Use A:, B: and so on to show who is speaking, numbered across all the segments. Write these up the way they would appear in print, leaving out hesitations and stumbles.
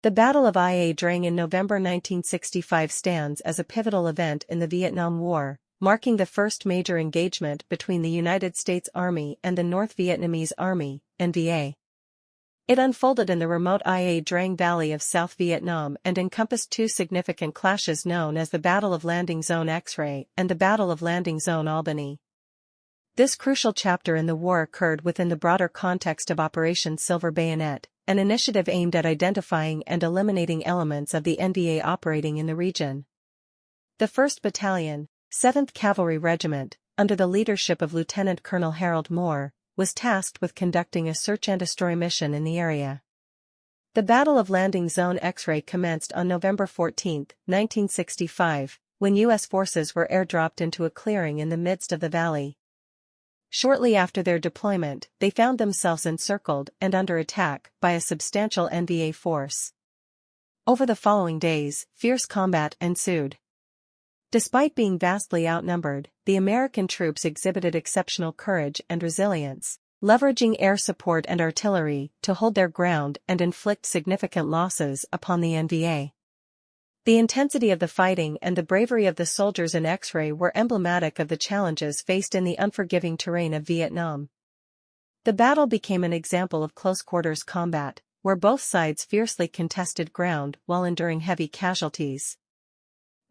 A: The Battle of Ia Drang in November 1965 stands as a pivotal event in the Vietnam War, marking the first major engagement between the United States Army and the North Vietnamese Army, NVA. It unfolded in the remote Ia Drang Valley of South Vietnam and encompassed two significant clashes known as the Battle of Landing Zone X-Ray and the Battle of Landing Zone Albany. This crucial chapter in the war occurred within the broader context of Operation Silver Bayonet, an initiative aimed at identifying and eliminating elements of the NVA operating in the region. The 1st Battalion, 7th Cavalry Regiment, under the leadership of Lieutenant Colonel Harold Moore, was tasked with conducting a search-and-destroy mission in the area. The Battle of Landing Zone X-Ray commenced on November 14, 1965, when U.S. forces were airdropped into a clearing in the midst of the valley. Shortly after their deployment, they found themselves encircled and under attack by a substantial NVA force. Over the following days, fierce combat ensued. Despite being vastly outnumbered, the American troops exhibited exceptional courage and resilience, leveraging air support and artillery to hold their ground and inflict significant losses upon the NVA. The intensity of the fighting and the bravery of the soldiers in X-Ray were emblematic of the challenges faced in the unforgiving terrain of Vietnam. The battle became an example of close-quarters combat, where both sides fiercely contested ground while enduring heavy casualties.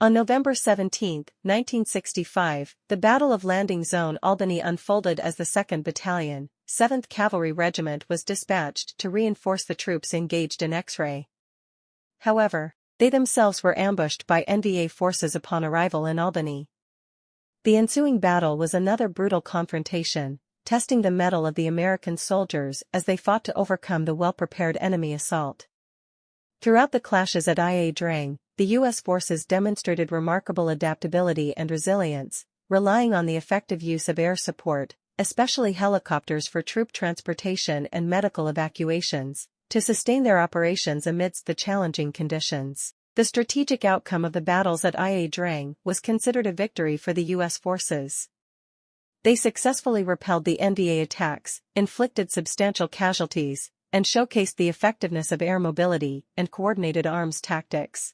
A: On November 17, 1965, the Battle of Landing Zone Albany unfolded as the 2nd Battalion, 7th Cavalry Regiment was dispatched to reinforce the troops engaged in X-Ray. However, they themselves were ambushed by NVA forces upon arrival in Albany. The ensuing battle was another brutal confrontation, testing the mettle of the American soldiers as they fought to overcome the well-prepared enemy assault. Throughout the clashes at Ia Drang, the U.S. forces demonstrated remarkable adaptability and resilience, relying on the effective use of air support, especially helicopters for troop transportation and medical evacuations, to sustain their operations amidst the challenging conditions. The strategic outcome of the battles at Ia Drang was considered a victory for the U.S. forces. They successfully repelled the NVA attacks, inflicted substantial casualties, and showcased the effectiveness of air mobility and coordinated arms tactics.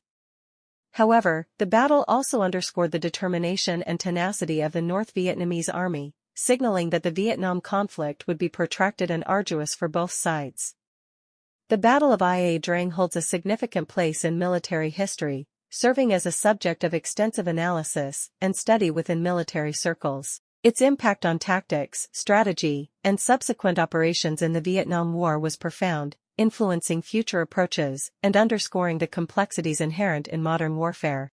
A: However, the battle also underscored the determination and tenacity of the North Vietnamese Army, signaling that the Vietnam conflict would be protracted and arduous for both sides. The Battle of Ia Drang holds a significant place in military history, serving as a subject of extensive analysis and study within military circles. Its impact on tactics, strategy, and subsequent operations in the Vietnam War was profound, influencing future approaches and underscoring the complexities inherent in modern warfare.